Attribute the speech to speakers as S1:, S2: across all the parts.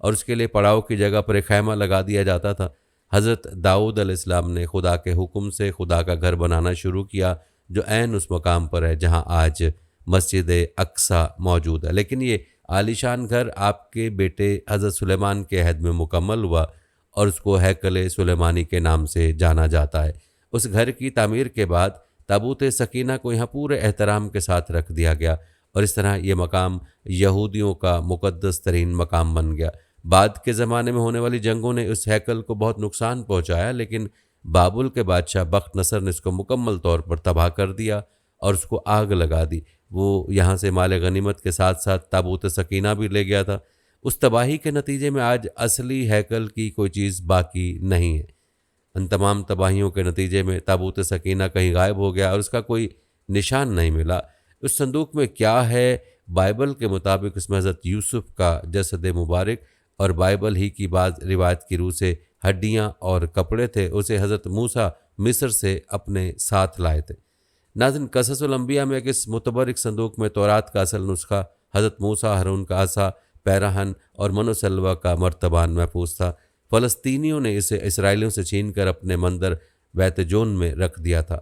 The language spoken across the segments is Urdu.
S1: اور اس کے لیے پڑاؤ کی جگہ پر ایک خیمہ لگا دیا جاتا تھا۔ حضرت داؤد علیہ السلام نے خدا کے حکم سے خدا کا گھر بنانا شروع کیا جو عین اس مقام پر ہے جہاں آج مسجد اقصی موجود ہے، لیکن یہ عالیشان گھر آپ کے بیٹے حضرت سلیمان کے عہد میں مکمل ہوا اور اس کو ہیکل سلیمانی کے نام سے جانا جاتا ہے۔ اس گھر کی تعمیر کے بعد تابوت سکینہ کو یہاں پورے احترام کے ساتھ رکھ دیا گیا اور اس طرح یہ مقام یہودیوں کا مقدس ترین مقام بن گیا۔ بعد کے زمانے میں ہونے والی جنگوں نے اس ہیکل کو بہت نقصان پہنچایا، لیکن بابل کے بادشاہ بخت نصر نے اس کو مکمل طور پر تباہ کر دیا اور اس کو آگ لگا دی۔ وہ یہاں سے مال غنیمت کے ساتھ ساتھ تابوت سکینہ بھی لے گیا تھا۔ اس تباہی کے نتیجے میں آج اصلی ہیکل کی کوئی چیز باقی نہیں ہے۔ ان تمام تباہیوں کے نتیجے میں تابوت سکینہ کہیں غائب ہو گیا اور اس کا کوئی نشان نہیں ملا۔ اس صندوق میں کیا ہے؟ بائبل کے مطابق اس میں حضرت یوسف کا جسد مبارک اور بائبل ہی کی بعض روایت کی روح سے ہڈیاں اور کپڑے تھے، اسے حضرت موسیٰ مصر سے اپنے ساتھ لائے تھے۔ ناظرین، قصص الانبیاء میں اس متبرک صندوق میں تورات کا اصل نسخہ، حضرت موسیٰ ہارون کا عصا، پیراہن اور من و سلوہ کا مرتبان محفوظ تھا۔ فلسطینیوں نے اسے اسرائیلیوں سے چھین کر اپنے مندر بیت جون میں رکھ دیا تھا۔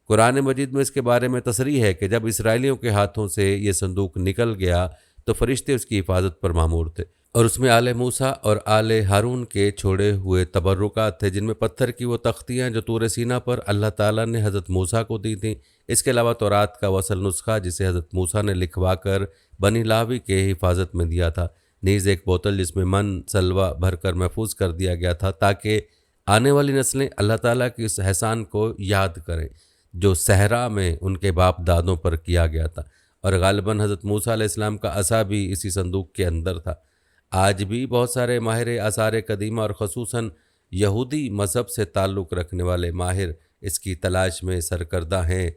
S1: قرآن مجید میں اس کے بارے میں تصریح ہے کہ جب اسرائیلیوں کے ہاتھوں سے یہ صندوق نکل گیا تو فرشتے اس کی حفاظت پر مامور تھے، اور اس میں آل موسیٰ اور آل ہارون کے چھوڑے ہوئے تبرکات تھے، جن میں پتھر کی وہ تختیاں جو طور سینا پر اللہ تعالیٰ نے حضرت موسیٰ کو دی تھیں۔ اس کے علاوہ تورات کا وصل نسخہ جسے حضرت موسیٰ نے لکھوا کر بنی لاوی کے حفاظت میں دیا تھا، نیز ایک بوتل جس میں من سلوہ بھر کر محفوظ کر دیا گیا تھا تاکہ آنے والی نسلیں اللہ تعالیٰ کی اس احسان کو یاد کریں جو صحرا میں ان کے باپ دادوں پر کیا گیا تھا، اور غالباً حضرت موسیٰ علیہ السلام کا عصا بھی اسی صندوق کے اندر تھا۔ آج بھی بہت سارے ماہر آثار قدیمہ اور خصوصاً یہودی مذہب سے تعلق رکھنے والے ماہر اس کی تلاش میں سرکردہ ہیں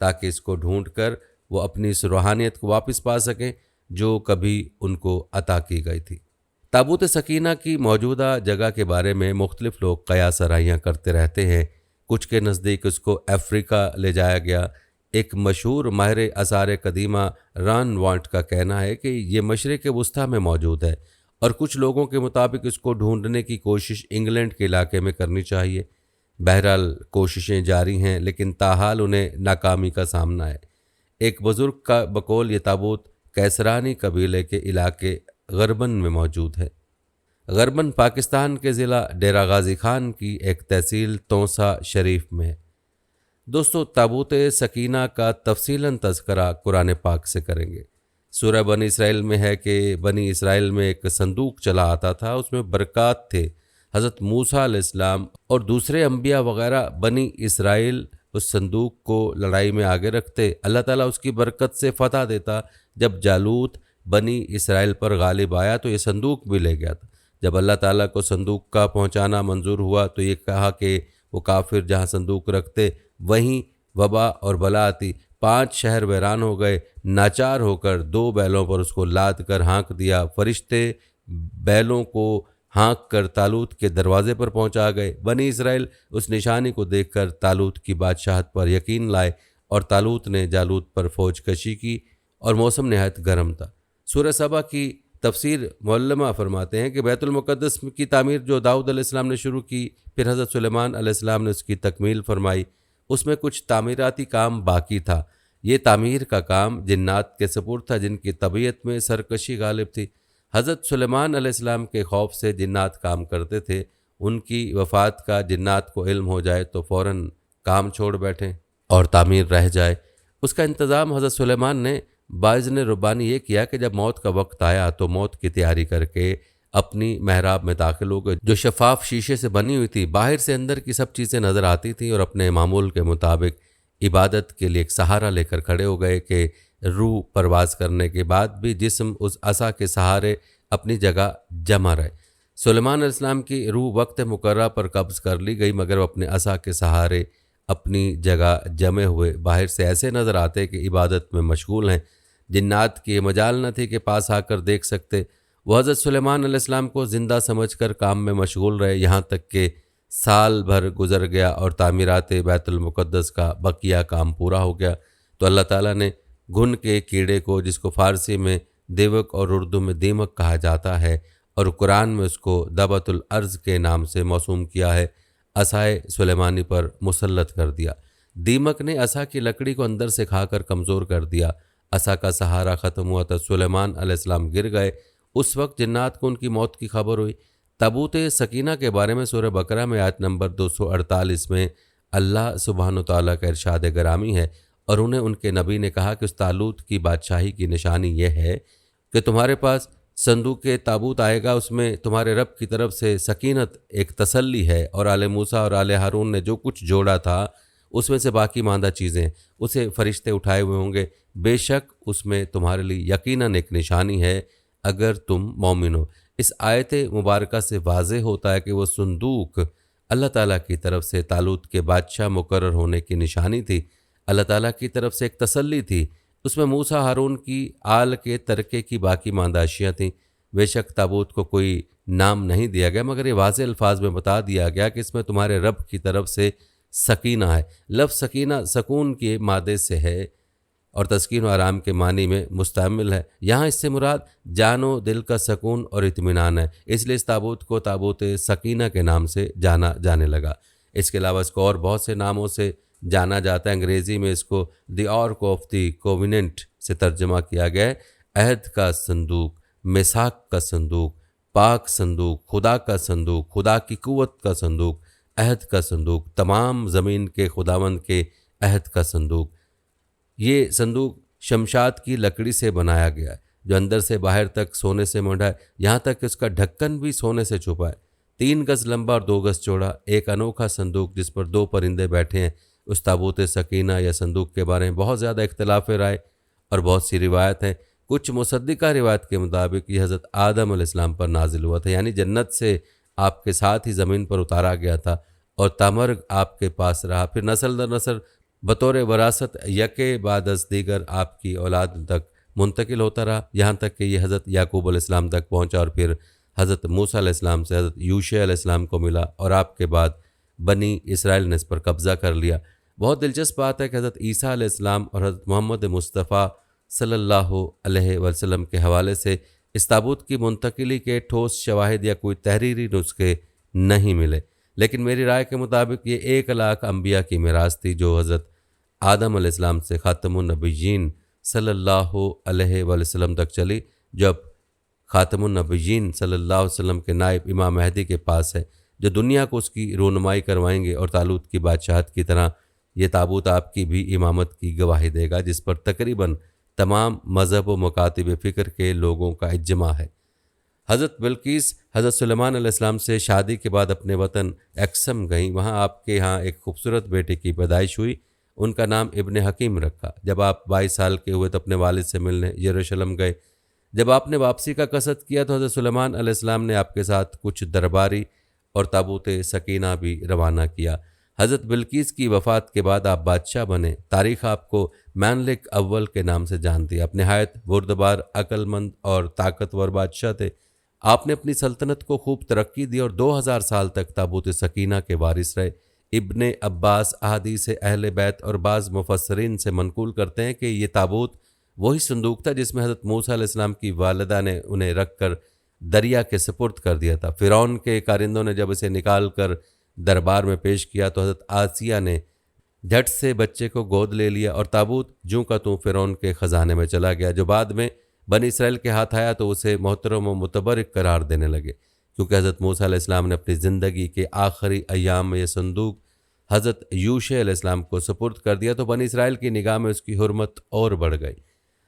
S1: تاکہ اس کو ڈھونڈ کر وہ اپنی اس روحانیت کو واپس پا سکیں جو کبھی ان کو عطا کی گئی تھی۔ تابوت سکینہ کی موجودہ جگہ کے بارے میں مختلف لوگ قیاس آرائیاں کرتے رہتے ہیں۔ کچھ کے نزدیک اس کو افریقہ لے جایا گیا۔ ایک مشہور ماہر آثار قدیمہ ران وانٹ کا کہنا ہے کہ یہ مشرق وسطیٰ میں موجود ہے، اور کچھ لوگوں کے مطابق اس کو ڈھونڈنے کی کوشش انگلینڈ کے علاقے میں کرنی چاہیے۔ بہرحال کوششیں جاری ہیں، لیکن تاحال انہیں ناکامی کا سامنا ہے۔ ایک بزرگ کا بقول یہ تابوت کیسرانی قبیلے کے علاقے غربن میں موجود ہے۔ غربن پاکستان کے ضلع ڈیرہ غازی خان کی ایک تحصیل تونسا شریف میں ہے۔ دوستو، تابوت سکینہ کا تفصیلاً تذکرہ قرآن پاک سے کریں گے۔ سورہ بنی اسرائیل میں ہے کہ بنی اسرائیل میں ایک صندوق چلا آتا تھا، اس میں برکات تھے۔ حضرت موسیٰ علیہ السلام اور دوسرے انبیاء وغیرہ بنی اسرائیل اس صندوق کو لڑائی میں آگے رکھتے، اللہ تعالیٰ اس کی برکت سے فتح دیتا۔ جب جالوت بنی اسرائیل پر غالب آیا تو یہ صندوق بھی لے گیا تھا۔ جب اللہ تعالیٰ کو صندوق کا پہنچانا منظور ہوا تو یہ کہا کہ وہ کافر جہاں صندوق رکھتے وہیں وبا اور بلا آتی۔ 5 شہر ویران ہو گئے۔ ناچار ہو کر 2 بیلوں پر اس کو لاد کر ہانک دیا۔ فرشتے بیلوں کو ہانک کر تالوت کے دروازے پر پہنچا گئے۔ بنی اسرائیل اس نشانی کو دیکھ کر تالوت کی بادشاہت پر یقین لائے، اور تالوت نے جالوت پر فوج کشی کی، اور موسم نہایت گرم تھا۔ سورہ سبا کی تفسیر معلمہ فرماتے ہیں کہ بیت المقدس کی تعمیر جو داؤد علیہ السلام نے شروع کی، پھر حضرت سلیمان علیہ السلام نے اس کی تکمیل فرمائی۔ اس میں کچھ تعمیراتی کام باقی تھا۔ یہ تعمیر کا کام جنات کے سپرد تھا جن کی طبیعت میں سرکشی غالب تھی۔ حضرت سلیمان علیہ السلام کے خوف سے جنات کام کرتے تھے۔ ان کی وفات کا جنات کو علم ہو جائے تو فوراً کام چھوڑ بیٹھیں اور تعمیر رہ جائے۔ اس کا انتظام حضرت سلیمان نے باذن ربانی یہ کیا کہ جب موت کا وقت آیا تو موت کی تیاری کر کے اپنی محراب میں داخل ہو گئے جو شفاف شیشے سے بنی ہوئی تھی۔ باہر سے اندر کی سب چیزیں نظر آتی تھیں، اور اپنے معمول کے مطابق عبادت کے لیے ایک سہارا لے کر کھڑے ہو گئے کہ روح پرواز کرنے کے بعد بھی جسم اس عصا کے سہارے اپنی جگہ جمع رہے۔ سلیمان علیہ السلام کی روح وقت مقررہ پر قبض کر لی گئی، مگر وہ اپنے عصا کے سہارے اپنی جگہ جمے ہوئے باہر سے ایسے نظر آتے کہ عبادت میں مشغول ہیں۔ جنات کی مجال نہ تھی کہ پاس آ کر دیکھ سکتے۔ وہ حضرت سلیمان علیہ السلام کو زندہ سمجھ کر کام میں مشغول رہے، یہاں تک کہ سال بھر گزر گیا اور تعمیرات بیت المقدس کا بقیہ کام پورا ہو گیا تو اللہ تعالیٰ نے گھن کے کیڑے کو، جس کو فارسی میں دیوک اور اردو میں دیمک کہا جاتا ہے، اور قرآن میں اس کو دبۃ الارض کے نام سے موسوم کیا ہے۔ عصائے سلیمانی پر مسلط کر دیا۔ دیمک نے عصا کی لکڑی کو اندر سے کھا کر کمزور کر دیا۔ عصا کا سہارا ختم ہوا تو سلیمان علیہ السلام گر گئے۔ اس وقت جنات کو ان کی موت کی خبر ہوئی۔ تابوت سکینہ کے بارے میں سورہ بقرہ میں آیت نمبر 248 میں اللہ سبحانہ وتعالیٰ کا ارشاد گرامی ہے، اور انہیں ان کے نبی نے کہا کہ اس تالوت کی بادشاہی کی نشانی یہ ہے کہ تمہارے پاس صندوق تابوت آئے گا، اس میں تمہارے رب کی طرف سے سکینت ایک تسلی ہے، اور آل موسیٰ اور آل ہارون نے جو کچھ جوڑا تھا اس میں سے باقی ماندہ چیزیں اسے فرشتے اٹھائے ہوئے ہوں گے، بے شک اس میں تمہارے لیے یقیناً ایک نشانی ہے اگر تم مومن ہو۔ اس آیت مبارکہ سے واضح ہوتا ہے کہ وہ صندوق اللہ تعالیٰ کی طرف سے طالوت کے بادشاہ مقرر ہونے کی نشانی تھی، اللہ تعالیٰ کی طرف سے ایک تسلی تھی۔ اس میں موسیٰ ہارون کی آل کے ترکے کی باقی ماندہ اشیاء تھیں۔ بے شک تابوت کو کوئی نام نہیں دیا گیا، مگر یہ واضح الفاظ میں بتا دیا گیا کہ اس میں تمہارے رب کی طرف سے سکینہ ہے۔ لفظ سکینہ سکون کے مادے سے ہے اور تسکین و آرام کے معنی میں مستعمل ہے۔ یہاں اس سے مراد جان و دل کا سکون اور اطمینان ہے، اس لیے اس تابوت کو تابوت سکینہ کے نام سے جانا جانے لگا۔ اس کے علاوہ اس کو اور بہت سے ناموں سے جانا جاتا ہے۔ انگریزی میں اس کو دی آرک آف دی کووننٹ سے ترجمہ کیا گیا ہے۔ عہد کا صندوق، میثاق کا صندوق، پاک صندوق، خدا کا صندوق، خدا کی قوت کا صندوق، عہد کا صندوق، تمام زمین کے خداوند کے عہد کا صندوق۔ یہ صندوق شمشاد کی لکڑی سے بنایا گیا ہے، جو اندر سے باہر تک سونے سے منڈا ہے، یہاں تک کہ اس کا ڈھکن بھی سونے سے چھپا ہے۔ 3 گز لمبا اور 2 گز چوڑا، ایک انوکھا صندوق جس پر 2 پرندے بیٹھے ہیں۔ اس تابوت سکینہ یا صندوق کے بارے میں بہت زیادہ اختلاف رائے اور بہت سی روایت ہیں۔ کچھ مصدقہ روایت کے مطابق یہ حضرت آدم علیہ السلام پر نازل ہوا تھا، یعنی جنت سے آپ کے ساتھ ہی زمین پر اتارا گیا تھا اور تامرگ آپ کے پاس رہا، پھر نسل در نسل بطور وراثت یکے بعد از دیگر آپ کی اولاد تک منتقل ہوتا رہا، یہاں تک کہ یہ حضرت یعقوب علیہ السلام تک پہنچا اور پھر حضرت موسیٰ علیہ السلام سے حضرت یوشع علیہ السلام کو ملا، اور آپ کے بعد بنی اسرائیل نے اس پر قبضہ کر لیا۔ بہت دلچسپ بات ہے کہ حضرت عیسیٰ علیہ السلام اور حضرت محمد مصطفیٰ صلی اللہ علیہ وسلم کے حوالے سے اس تابوت کی منتقلی کے ٹھوس شواہد یا کوئی تحریری نسخے نہیں ملے، لیکن میری رائے کے مطابق یہ 1,00,000 انبیاء کی میراث تھی جو حضرت آدم علیہ السلام سے خاتم النبیین صلی اللہ علیہ وسلم تک چلی، جب خاتم النبیین صلی اللہ علیہ وسلم کے نائب امام مہدی کے پاس ہے، جو دنیا کو اس کی رونمائی کروائیں گے، اور طالوت کی بادشاہت کی طرح یہ تابوت آپ کی بھی امامت کی گواہی دے گا، جس پر تقریباً تمام مذہب و مکاتب فکر کے لوگوں کا اجماع ہے۔ حضرت بلقیس حضرت سلیمان علیہ السلام سے شادی کے بعد اپنے وطن ایکسم گئیں، وہاں آپ کے ہاں ایک خوبصورت بیٹے کی پیدائش ہوئی، ان کا نام ابن حکیم رکھا۔ جب آپ 22 سال کے ہوئے تو اپنے والد سے ملنے یروشلم گئے۔ جب آپ نے واپسی کا قصد کیا تو حضرت سلیمان علیہ السلام نے آپ کے ساتھ کچھ درباری اور تابوت سکینہ بھی روانہ کیا۔ حضرت بلقیس کی وفات کے بعد آپ بادشاہ بنے۔ تاریخ آپ کو مینلک اول کے نام سے جانتی ہے۔ آپ نہایت بردبار، عقل مند اور طاقتور بادشاہ تھے۔ آپ نے اپنی سلطنت کو خوب ترقی دی اور 2000 سال تک تابوت سکینہ کے وارث رہے۔ ابن عباس احادیث اہل بیت اور بعض مفسرین سے منقول کرتے ہیں کہ یہ تابوت وہی صندوق تھا جس میں حضرت موسیٰ علیہ السلام کی والدہ نے انہیں رکھ کر دریا کے سپرد کر دیا تھا۔ فرعون کے کارندوں نے جب اسے نکال کر دربار میں پیش کیا تو حضرت آسیہ نے جھٹ سے بچے کو گود لے لیا اور تابوت جوں کا توں فرعون کے خزانے میں چلا گیا، جو بعد میں بنی اسرائیل کے ہاتھ آیا تو اسے محترم و متبرک قرار دینے لگے، کیونکہ حضرت موسیٰ علیہ السلام نے اپنی زندگی کے آخری ایام میں یہ صندوق حضرت یوشع علیہ السلام کو سپرد کر دیا تو بنی اسرائیل کی نگاہ میں اس کی حرمت اور بڑھ گئی۔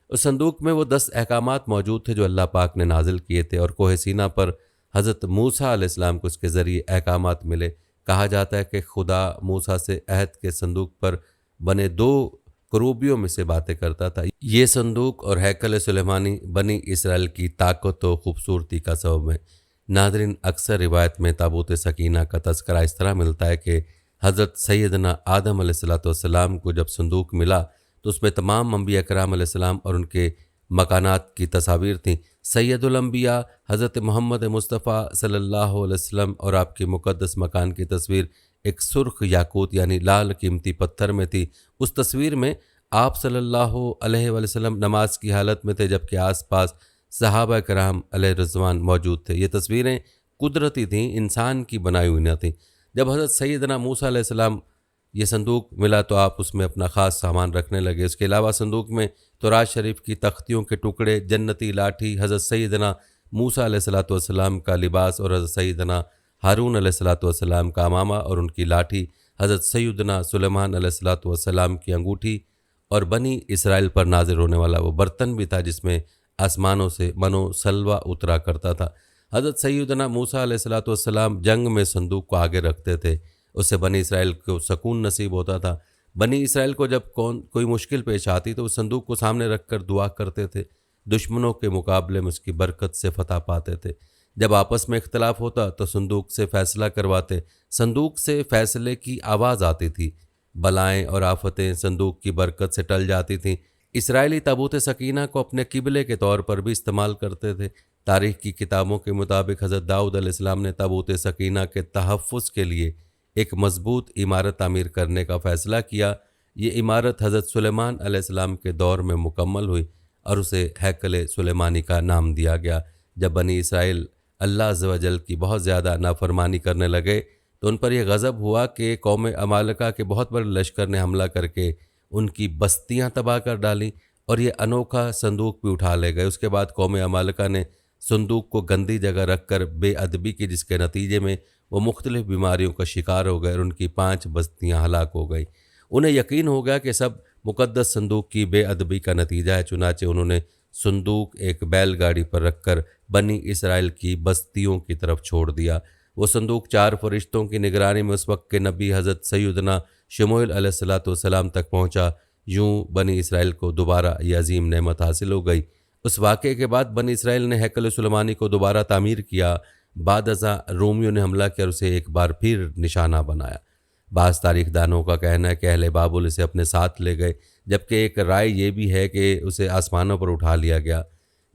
S1: اس صندوق میں وہ 10 احکامات موجود تھے جو اللہ پاک نے نازل کیے تھے، اور کوہ سینا پر حضرت موسیٰ علیہ السلام کو اس کے ذریعے احکامات ملے۔ کہا جاتا ہے کہ خدا موسیٰ سے عہد کے صندوق پر بنے 2 کروبیوں میں سے باتیں کرتا تھا۔ یہ صندوق اور ہیکل سلیمانی بنی اسرائیل کی طاقت و خوبصورتی کا سبب ہے۔ ناظرین، اکثر روایت میں تابوت سکینہ کا تذکرہ اس طرح ملتا ہے کہ حضرت سیدنا آدم علیہ السلام کو جب صندوق ملا تو اس میں تمام انبیاء کرام علیہ السلام اور ان کے مکانات کی تصاویر تھیں۔ سید الانبیاء حضرت محمد مصطفیٰ صلی اللہ علیہ وسلم اور آپ کے مقدس مکان کی تصویر ایک سرخ یاقوت یعنی لال قیمتی پتھر میں تھی۔ اس تصویر میں آپ صلی اللہ علیہ وسلم نماز کی حالت میں تھے، جبکہ آس پاس صحابہ کرام علیہ رضوان موجود تھے۔ یہ تصویریں قدرتی تھیں، انسان کی بنائی ہوئی نہ تھیں۔ جب حضرت سیدنا موسیٰ علیہ السلام یہ صندوق ملا تو آپ اس میں اپنا خاص سامان رکھنے لگے۔ اس کے علاوہ صندوق میں تورات شریف کی تختیوں کے ٹکڑے، جنتی لاٹھی، حضرت سیدنا موسیٰ علیہ السلام کا لباس اور حضرت سیدنا ہارون علیہ السلام کا عمامہ اور ان کی لاٹھی، حضرت سیدنا سلیمان علیہ السلام کی انگوٹھی، اور بنی اسرائیل پر نازل ہونے والا وہ برتن بھی تھا جس میں آسمانوں سے من و سلوہ اترا کرتا تھا۔ حضرت سیدنا موسیٰ علیہ السلام جنگ میں صندوق کو آگے رکھتے تھے، اس سے بنی اسرائیل کو سکون نصیب ہوتا تھا۔ بنی اسرائیل کو جب کوئی مشکل پیش آتی تو وہ صندوق کو سامنے رکھ کر دعا کرتے تھے، دشمنوں کے مقابلے میں اس کی برکت سے فتح پاتے تھے۔ جب آپس میں اختلاف ہوتا تو صندوق سے فیصلہ کرواتے، صندوق سے فیصلے کی آواز آتی تھی، بلائیں اور آفتیں صندوق کی برکت سے ٹل جاتی تھیں۔ اسرائیلی تابوت سکینہ کو اپنے قبلے کے طور پر بھی استعمال کرتے تھے۔ تاریخ کی کتابوں کے مطابق حضرت داؤد علیہ السلام نے تابوت سکینہ کے تحفظ کے لیے ایک مضبوط عمارت تعمیر کرنے کا فیصلہ کیا۔ یہ عمارت حضرت سلیمان علیہ السلام کے دور میں مکمل ہوئی اور اسے ہیکل سلیمانی کا نام دیا گیا۔ جب بنی اسرائیل اللہ عز و جل کی بہت زیادہ نافرمانی کرنے لگے تو ان پر یہ غضب ہوا کہ قوم عمالقہ کے بہت بڑے لشکر نے حملہ کر کے ان کی بستیاں تباہ کر ڈالیں اور یہ انوکھا صندوق بھی اٹھا لے گئے۔ اس کے بعد قوم عمالقہ نے صندوق کو گندی جگہ رکھ کر بے ادبی کی، جس کے نتیجے میں وہ مختلف بیماریوں کا شکار ہو گئے اور ان کی 5 بستیاں ہلاک ہو گئی۔ انہیں یقین ہو گیا کہ سب مقدس صندوق کی بے ادبی کا نتیجہ ہے، چنانچہ انہوں نے صندوق ایک بیل گاڑی پر رکھ کر بنی اسرائیل کی بستیوں کی طرف چھوڑ دیا۔ وہ صندوق 4 فرشتوں کی نگرانی میں اس وقت کے نبی حضرت سیدنا شموئیل علیہ السلام تک پہنچا۔ یوں بنی اسرائیل کو دوبارہ یہ عظیم نعمت حاصل ہو گئی۔ اس واقعے کے بعد بنی اسرائیل نے ہیکل سلیمانی کو دوبارہ تعمیر کیا۔ بعد ازاں رومیوں نے حملہ کیا اور اسے ایک بار پھر نشانہ بنایا۔ بعض تاریخ دانوں کا کہنا ہے کہ اہل بابل اسے اپنے ساتھ لے گئے، جبکہ ایک رائے یہ بھی ہے کہ اسے آسمانوں پر اٹھا لیا گیا۔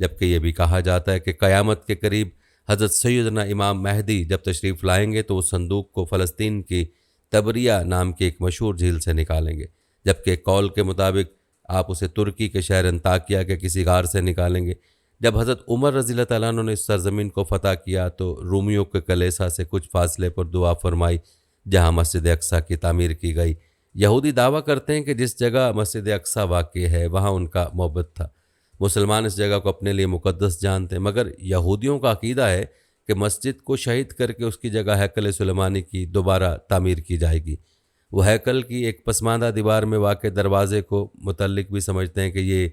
S1: جبکہ یہ بھی کہا جاتا ہے کہ قیامت کے قریب حضرت سیدنا امام مہدی جب تشریف لائیں گے تو وہ صندوق کو فلسطین کی تبریہ نام کی ایک مشہور جھیل سے نکالیں گے، جبکہ ایک قول کے مطابق آپ اسے ترکی کے شہر انطاکیہ کے کسی غار سے نکالیں گے۔ جب حضرت عمر رضی اللہ تعالیٰ عنہ نے اس سرزمین کو فتح کیا تو رومیوں کے کلیسا سے کچھ فاصلے پر دعا فرمائی جہاں مسجد اقصیٰ کی تعمیر کی گئی۔ یہودی دعویٰ کرتے ہیں کہ جس جگہ مسجد اقصیٰ واقع ہے وہاں ان کا معبد تھا۔ مسلمان اس جگہ کو اپنے لیے مقدس جانتے ہیں، مگر یہودیوں کا عقیدہ ہے کہ مسجد کو شہید کر کے اس کی جگہ ہیکل سلیمانی کی دوبارہ تعمیر کی جائے گی۔ وہ ہیکل کی ایک پسماندہ دیوار میں واقع دروازے کو متعلق بھی سمجھتے ہیں کہ یہ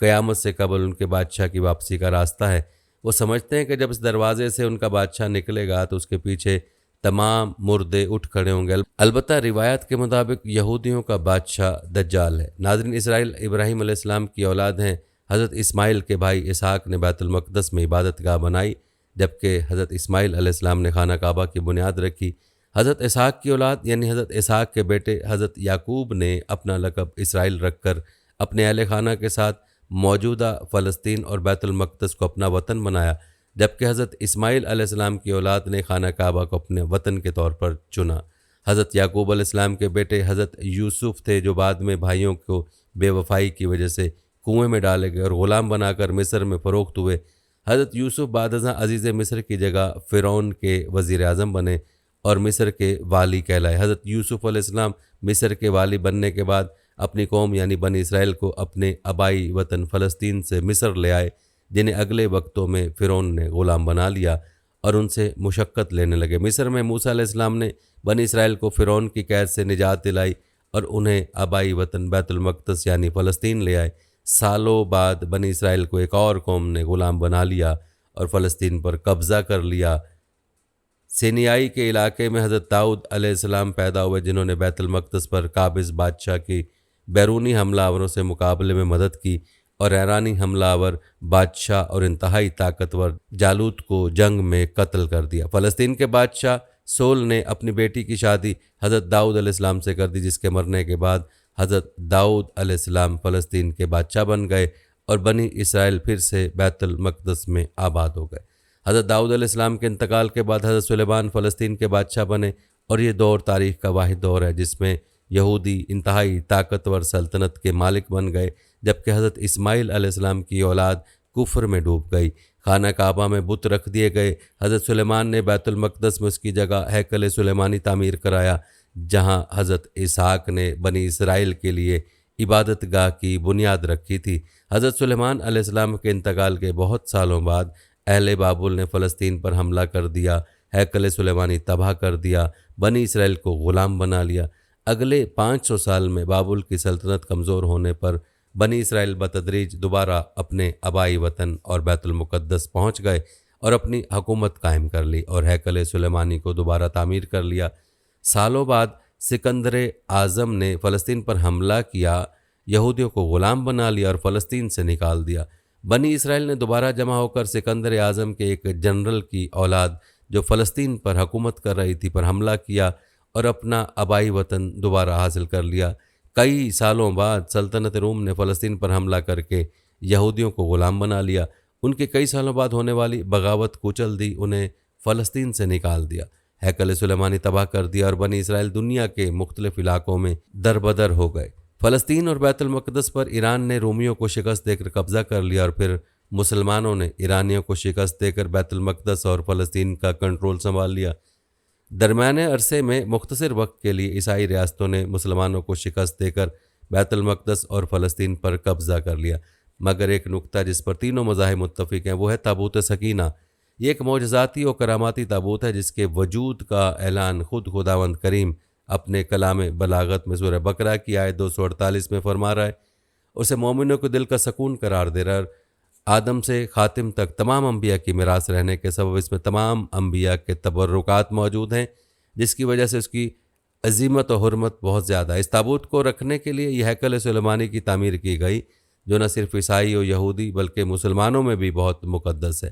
S1: قیامت سے قبل ان کے بادشاہ کی واپسی کا راستہ ہے۔ وہ سمجھتے ہیں کہ جب اس دروازے سے ان کا بادشاہ نکلے گا تو اس کے پیچھے تمام مردے اٹھ کھڑے ہوں گے۔ البتہ روایت کے مطابق یہودیوں کا بادشاہ دجال ہے۔ ناظرین، اسرائیل ابراہیم علیہ السلام کی اولاد ہیں۔ حضرت اسماعیل کے بھائی اسحاق نے بیت المقدس میں عبادت گاہ بنائی، جبکہ حضرت اسماعیل علیہ السلام نے خانہ کعبہ کی بنیاد رکھی۔ حضرت اسحاق کی اولاد یعنی حضرت اسحاق کے بیٹے حضرت یعقوب نے اپنا لقب اسرائیل رکھ کر اپنے اہل خانہ کے ساتھ موجودہ فلسطین اور بیت المقدس کو اپنا وطن بنایا، جبکہ حضرت اسماعیل علیہ السلام کی اولاد نے خانہ کعبہ کو اپنے وطن کے طور پر چنا۔ حضرت یعقوب علیہ السلام کے بیٹے حضرت یوسف تھے جو بعد میں بھائیوں کو بے وفائی کی وجہ سے کنویں میں ڈالے گئے اور غلام بنا کر مصر میں فروخت ہوئے۔ حضرت یوسف بعد ازاں عزیز مصر کی جگہ فرعون کے وزیر اعظم بنے اور مصر کے والی کہلائے۔ حضرت یوسف علیہ السلام مصر کے والی بننے کے بعد اپنی قوم یعنی بنی اسرائیل کو اپنے آبائی وطن فلسطین سے مصر لے آئے، جنہیں اگلے وقتوں میں فرعون نے غلام بنا لیا اور ان سے مشقت لینے لگے۔ مصر میں موسیٰ علیہ السلام نے بنی اسرائیل کو فرعون کی قید سے نجات دلائی اور انہیں آبائی وطن بیت المقدس یعنی فلسطین لے آئے۔ سالوں بعد بنی اسرائیل کو ایک اور قوم نے غلام بنا لیا اور فلسطین پر قبضہ کر لیا۔ سینیائی کے علاقے میں حضرت داؤد علیہ السلام پیدا ہوئے، جنہوں نے بیت المقدس پر قابض بادشاہ کی بیرونی حملہ آوروں سے مقابلے میں مدد کی اور ایرانی حملہ آور بادشاہ اور انتہائی طاقتور جالوت کو جنگ میں قتل کر دیا۔ فلسطین کے بادشاہ سول نے اپنی بیٹی کی شادی حضرت داؤد علیہ السلام سے کر دی، جس کے مرنے کے بعد حضرت داؤد علیہ السلام فلسطین کے بادشاہ بن گئے اور بنی اسرائیل پھر سے بیت المقدس میں آباد ہو گئے۔ حضرت داؤد علیہ السلام کے انتقال کے بعد حضرت سلیمان فلسطین کے بادشاہ بنے اور یہ دور تاریخ کا واحد دور ہے جس میں یہودی انتہائی طاقتور سلطنت کے مالک بن گئے، جبکہ حضرت اسماعیل علیہ السلام کی اولاد کفر میں ڈوب گئی۔ خانہ کعبہ میں بت رکھ دیے گئے۔ حضرت سلیمان نے بیت المقدس میں اس کی جگہ ہیکل سلیمانی تعمیر کرایا، جہاں حضرت اسحاق نے بنی اسرائیل کے لیے عبادت گاہ کی بنیاد رکھی تھی۔ حضرت سلیمان علیہ السلام کے انتقال کے بہت سالوں بعد اہل بابل نے فلسطین پر حملہ کر دیا، ہیکل سلیمانی تباہ کر دیا، بنی اسرائیل کو غلام بنا لیا۔ اگلے 500 سال میں بابل کی سلطنت کمزور ہونے پر بنی اسرائیل بتدریج دوبارہ اپنے آبائی وطن اور بیت المقدس پہنچ گئے اور اپنی حکومت قائم کر لی اور ہیکل سلیمانی کو دوبارہ تعمیر کر لیا۔ سالوں بعد سکندر اعظم نے فلسطین پر حملہ کیا، یہودیوں کو غلام بنا لیا اور فلسطین سے نکال دیا۔ بنی اسرائیل نے دوبارہ جمع ہو کر سکندر اعظم کے ایک جنرل کی اولاد جو فلسطین پر حکومت کر رہی تھی پر حملہ کیا اور اپنا آبائی وطن دوبارہ حاصل کر لیا۔ کئی سالوں بعد سلطنت روم نے فلسطین پر حملہ کر کے یہودیوں کو غلام بنا لیا۔ ان کے کئی سالوں بعد ہونے والی بغاوت کچل دی، انہیں فلسطین سے نکال دیا، ہیکل سلیمانی تباہ کر دیا اور بنی اسرائیل دنیا کے مختلف علاقوں میں دربدر ہو گئے۔ فلسطین اور بیت المقدس پر ایران نے رومیوں کو شکست دے کر قبضہ کر لیا اور پھر مسلمانوں نے ایرانیوں کو شکست دے کر بیت المقدس اور فلسطین کا کنٹرول سنبھال لیا۔ درمیانے عرصے میں مختصر وقت کے لیے عیسائی ریاستوں نے مسلمانوں کو شکست دے کر بیت المقدس اور فلسطین پر قبضہ کر لیا، مگر ایک نقطہ جس پر تینوں مذاہب متفق ہیں وہ ہے تابوت سکینہ۔ یہ ایک معجزاتی اور کراماتی تابوت ہے جس کے وجود کا اعلان خود خداوند کریم اپنے کلام بلاغت میں سورہ بقرہ کی آیت 248 میں فرما رہا ہے، اسے مومنوں کو دل کا سکون قرار دے رہا ہے۔ آدم سے خاتم تک تمام انبیاء کی میراث رہنے کے سبب اس میں تمام انبیاء کے تبرکات موجود ہیں، جس کی وجہ سے اس کی عظمت و حرمت بہت زیادہ ہے۔ اس تابوت کو رکھنے کے لیے یہ ہیکل سلیمانی کی تعمیر کی گئی، جو نہ صرف عیسائی و یہودی بلکہ مسلمانوں میں بھی بہت مقدس ہے۔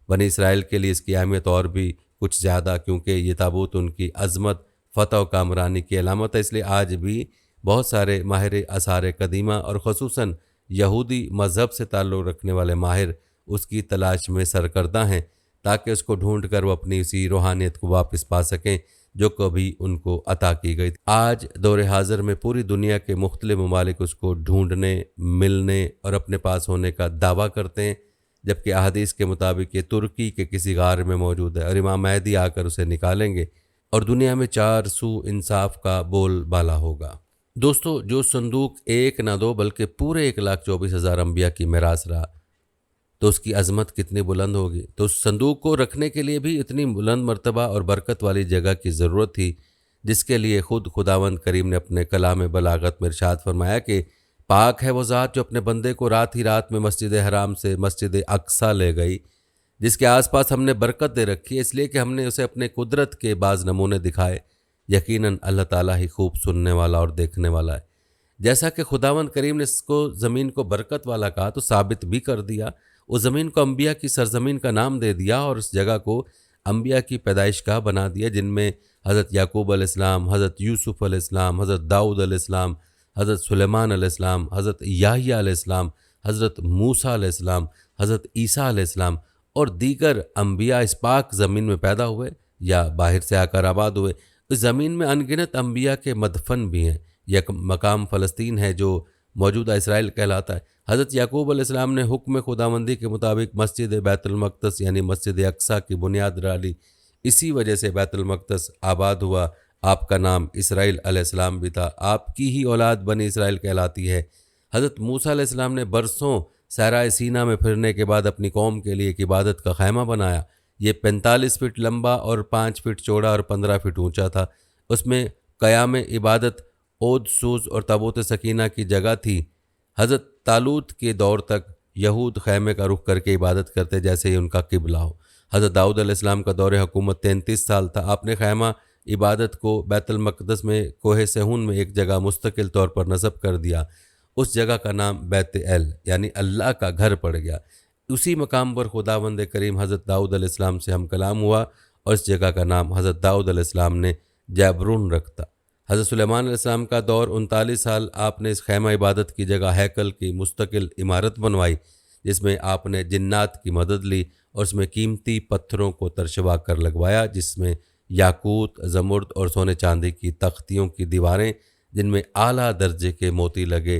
S1: بنی اسرائیل کے لیے اس کی اہمیت اور بھی کچھ زیادہ، کیونکہ یہ تابوت ان کی عظمت، فتح و کامرانی کی علامت ہے۔ اس لیے آج بھی بہت سارے ماہر آثار قدیمہ اور خصوصاً یہودی مذہب سے تعلق رکھنے والے ماہر اس کی تلاش میں سرکردہ ہیں، تاکہ اس کو ڈھونڈ کر وہ اپنی اسی روحانیت کو واپس پا سکیں جو کبھی ان کو عطا کی گئی۔ آج دور حاضر میں پوری دنیا کے مختلف ممالک اس کو ڈھونڈنے، ملنے اور اپنے پاس ہونے کا دعویٰ کرتے ہیں، جبکہ احادیث کے مطابق یہ ترکی کے کسی غار میں موجود ہے اور امام مہدی آ کر اسے نکالیں گے اور دنیا میں 4 سو انصاف کا بول بالا ہوگا۔ دوستو، جو صندوق ایک نہ دو بلکہ پورے 1,24,000 انبیاء کی میراث رہا، تو اس کی عظمت کتنی بلند ہوگی۔ تو اس صندوق کو رکھنے کے لیے بھی اتنی بلند مرتبہ اور برکت والی جگہ کی ضرورت تھی، جس کے لیے خود خداوند کریم نے اپنے کلام بلاغت میں ارشاد فرمایا کہ پاک ہے وہ ذات جو اپنے بندے کو رات ہی رات میں مسجد حرام سے مسجد اقصیٰ لے گئی، جس کے آس پاس ہم نے برکت دے رکھی ہے، اس لیے کہ ہم نے اسے اپنے قدرت کے بعض نمونے دکھائے۔ یقیناً اللہ تعالیٰ ہی خوب سننے والا اور دیکھنے والا ہے۔ جیسا کہ خداوند کریم نے اس کو زمین کو برکت والا کہا تو ثابت بھی کر دیا۔ اس زمین کو انبیاء کی سرزمین کا نام دے دیا اور اس جگہ کو انبیاء کی پیدائش گاہ بنا دیا، جن میں حضرت یعقوب علیہ السلام، حضرت یوسف علیہ السلام، حضرت داؤد علیہ السلام، حضرت سلیمان علیہ السلام، حضرت یحییٰ علیہ السلام، حضرت موسیٰ علیہ السلام، حضرت عیسیٰ علیہ السلام اور دیگر انبیاء اس پاک زمین میں پیدا ہوئے یا باہر سے آ کر آباد ہوئے۔ اس زمین میں انگنت انبیاء کے مدفن بھی ہیں۔ یہ مقام فلسطین ہے جو موجودہ اسرائیل کہلاتا ہے۔ حضرت یعقوب علیہ السلام نے حکم خداوندی کے مطابق مسجد بیت المقدس یعنی مسجد اقصیٰ کی بنیاد ڈالی، اسی وجہ سے بیت المقدس آباد ہوا۔ آپ کا نام اسرائیل علیہ السلام بھی تھا، آپ کی ہی اولاد بنی اسرائیل کہلاتی ہے۔ حضرت موسیٰ علیہ السلام نے برسوں صحرائے سینا میں پھرنے کے بعد اپنی قوم کے لیے ایک عبادت کا خیمہ بنایا۔ یہ 45 فٹ لمبا اور 5 فٹ چوڑا اور 15 فٹ اونچا تھا۔ اس میں قیام عبادت، عود سوز اور تابوت سکینہ کی جگہ تھی۔ حضرت طالوت کے دور تک یہود خیمے کا رخ کر کے عبادت کرتے جیسے ہی ان کا قبلہ ہو۔ حضرت داؤد علیہ السلام کا دور حکومت 33 سال تھا۔ آپ نے خیمہ عبادت کو بیت المقدس میں کوہ صہیون میں ایک جگہ مستقل طور پر نصب کر دیا۔ اس جگہ کا نام بیت ایل یعنی اللہ کا گھر پڑ گیا۔ اسی مقام پر خداوند کریم حضرت داؤد علیہ السلام سے ہم کلام ہوا اور اس جگہ کا نام حضرت داؤد علیہ السلام نے جابرون رکھتا۔ حضرت سلیمان علیہ السلام کا دور 39 سال آپ نے اس خیمہ عبادت کی جگہ ہیکل کی مستقل عمارت بنوائی، جس میں آپ نے جنات کی مدد لی اور اس میں قیمتی پتھروں کو ترشوا کر لگوایا، جس میں یاقوت، زمرد اور سونے چاندی کی تختیوں کی دیواریں، جن میں اعلیٰ درجے کے موتی لگے،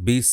S1: 20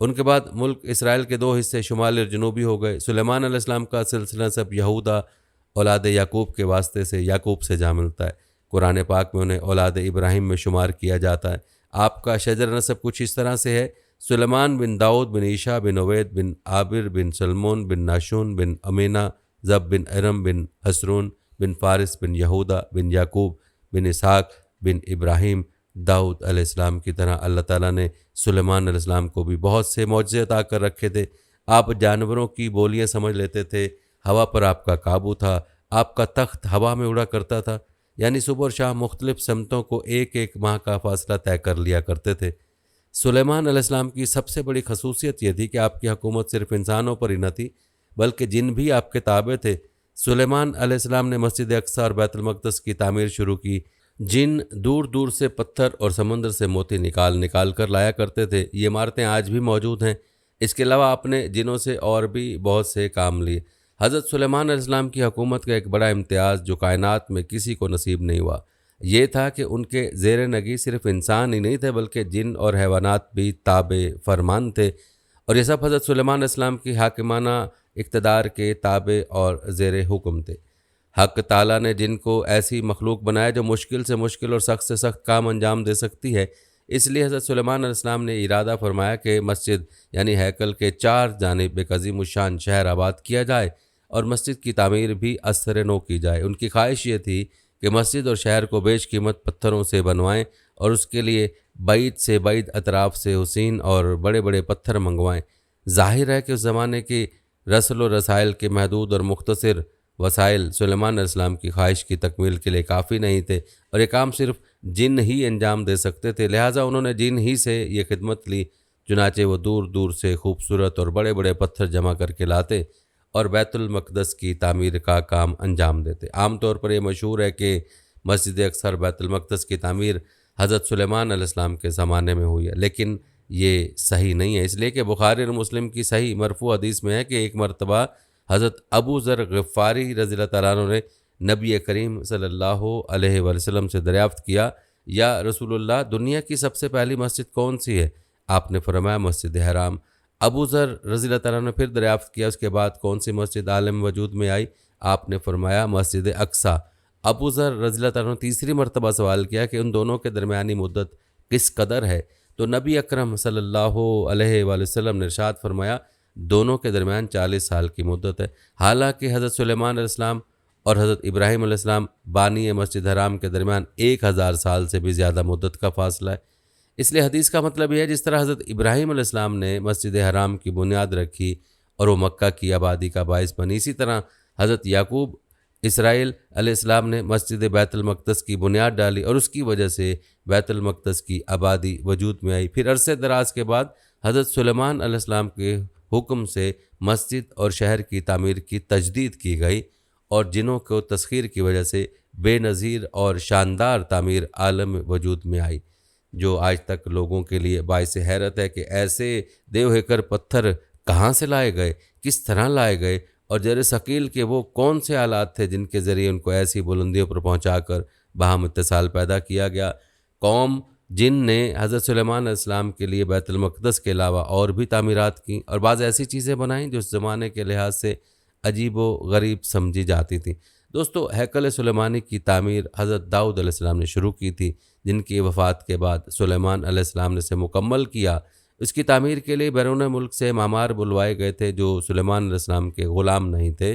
S1: ان کے بعد ملک اسرائیل کے 2 حصے شمالی اور جنوبی ہو گئے۔ سلیمان علیہ السلام کا سلسلہ سب یہودا اولاد یعقوب کے واسطے سے یعقوب سے جا ملتا ہے۔ قرآن پاک میں انہیں اولاد ابراہیم میں شمار کیا جاتا ہے۔ آپ کا شجر نسب کچھ اس طرح سے ہے: سلیمان بن داؤد بن عیشا بن عوید بن عابر بن سلمون بن ناشون بن امینا زب بن ارم بن حسرون بن فارس بن یہودا بن یعقوب بن اسحاق بن ابراہیم۔ داؤد علیہ السلام کی طرح اللہ تعالیٰ نے سلیمان علیہ السلام کو بھی بہت سے معجزے عطا کر رکھے تھے۔ آپ جانوروں کی بولیاں سمجھ لیتے تھے، ہوا پر آپ کا قابو تھا، آپ کا تخت ہوا میں اڑا کرتا تھا، یعنی صبح اور شام مختلف سمتوں کو 1 ماہ کا فاصلہ طے کر لیا کرتے تھے۔ سلیمان علیہ السلام کی سب سے بڑی خصوصیت یہ تھی کہ آپ کی حکومت صرف انسانوں پر ہی نہ تھی بلکہ جن بھی آپ کے تابع تھے۔ سلیمان علیہ السلام نے مسجد اقصی اور بیت المقدس کی تعمیر شروع کی۔ جن دور دور سے پتھر اور سمندر سے موتی نکال کر لایا کرتے تھے، یہ عمارتیں آج بھی موجود ہیں۔ اس کے علاوہ آپ نے جنوں سے اور بھی بہت سے کام لیے۔ حضرت سلیمان علیہ السلام کی حکومت کا ایک بڑا امتیاز جو کائنات میں کسی کو نصیب نہیں ہوا یہ تھا کہ ان کے زیر نگی صرف انسان ہی نہیں تھے بلکہ جن اور حیوانات بھی تابع فرمان تھے، اور یہ سب حضرت سلیمان علیہ السلام کی حاکمانہ اقتدار کے تابع اور زیر حکم تھے۔ حق تعالیٰ نے جن کو ایسی مخلوق بنایا جو مشکل سے مشکل اور سخت سے سخت کام انجام دے سکتی ہے، اس لیے حضرت سلیمان علیہ السلام نے ارادہ فرمایا کہ مسجد یعنی ہیکل کے 4 جانب ایک عظیم الشان شہر آباد کیا جائے اور مسجد کی تعمیر بھی اثر نو کی جائے۔ ان کی خواہش یہ تھی کہ مسجد اور شہر کو بیش قیمت پتھروں سے بنوائیں اور اس کے لیے بعید سے بعید اطراف سے حسین اور بڑے بڑے پتھر منگوائیں۔ ظاہر ہے کہ اس زمانے کی رسل و رسائل کے محدود اور مختصر وسائل سلیمان علیہ السلام کی خواہش کی تکمیل کے لیے کافی نہیں تھے، اور یہ کام صرف جن ہی انجام دے سکتے تھے، لہٰذا انہوں نے جن ہی سے یہ خدمت لی۔ چنانچہ وہ دور دور سے خوبصورت اور بڑے بڑے پتھر جمع کر کے لاتے اور بیت المقدس کی تعمیر کا کام انجام دیتے۔ عام طور پر یہ مشہور ہے کہ مسجد اقصی اور بیت المقدس کی تعمیر حضرت سلیمان علیہ السلام کے زمانے میں ہوئی ہے، لیکن یہ صحیح نہیں ہے، اس لیے کہ بخاری اور مسلم کی صحیح مرفوع حدیث میں ہے کہ ایک مرتبہ حضرت ابو ذر غفاری رضی اللہ تعالیٰ عنہ نے نبی کریم صلی اللہ علیہ وسلم سے دریافت کیا، یا رسول اللہ، دنیا کی سب سے پہلی مسجد کون سی ہے؟ آپ نے فرمایا مسجد حرام۔ ابو ذر رضی اللہ تعالیٰ نے پھر دریافت کیا، اس کے بعد کون سی مسجد عالم وجود میں آئی؟ آپ نے فرمایا مسجد اقصی۔ ابو ذر رضی اللہ تعالیٰ نے تیسری مرتبہ سوال کیا کہ ان دونوں کے درمیانی مدت کس قدر ہے؟ تو نبی اکرم صلی اللہ علیہ وآلہ وسلم نے ارشاد فرمایا دونوں کے درمیان 40 سال کی مدت ہے۔ حالانکہ حضرت سلیمان علیہ السلام اور حضرت ابراہیم علیہ السلام بانی مسجد حرام کے درمیان 1000 سال سے بھی زیادہ مدت کا فاصلہ ہے۔ اس لیے حدیث کا مطلب یہ ہے جس طرح حضرت ابراہیم علیہ السلام نے مسجد حرام کی بنیاد رکھی اور وہ مکہ کی آبادی کا باعث بنی، اسی طرح حضرت یعقوب اسرائیل علیہ السلام نے مسجد بیت المقدس کی بنیاد ڈالی اور اس کی وجہ سے بیت المقدس کی آبادی وجود میں آئی۔ پھر عرصے دراز کے بعد حضرت سلیمان علیہ السلام کے حکم سے مسجد اور شہر کی تعمیر کی تجدید کی گئی اور جنوں کو تسخیر کی وجہ سے بے نظیر اور شاندار تعمیر عالم وجود میں آئی، جو آج تک لوگوں کے لیے باعث حیرت ہے کہ ایسے دیو ہیکر پتھر کہاں سے لائے گئے، کس طرح لائے گئے، اور زر ثقیل کے وہ کون سے آلات تھے جن کے ذریعے ان کو ایسی بلندیوں پر پہنچا کر باہم اتصال پیدا کیا گیا۔ قوم جن نے حضرت سلیمان علیہ السلام کے لیے بیت المقدس کے علاوہ اور بھی تعمیرات کیں اور بعض ایسی چیزیں بنائیں جو اس زمانے کے لحاظ سے عجیب و غریب سمجھی جاتی تھیں۔ دوستو، ہیکل سلیمانی کی تعمیر حضرت داؤد علیہ السلام نے شروع کی تھی، جن کی وفات کے بعد سلیمان علیہ السلام نے اسے مکمل کیا۔ اس کی تعمیر کے لیے بیرون ملک سے معمار بلوائے گئے تھے جو سلیمان علیہ السلام کے غلام نہیں تھے،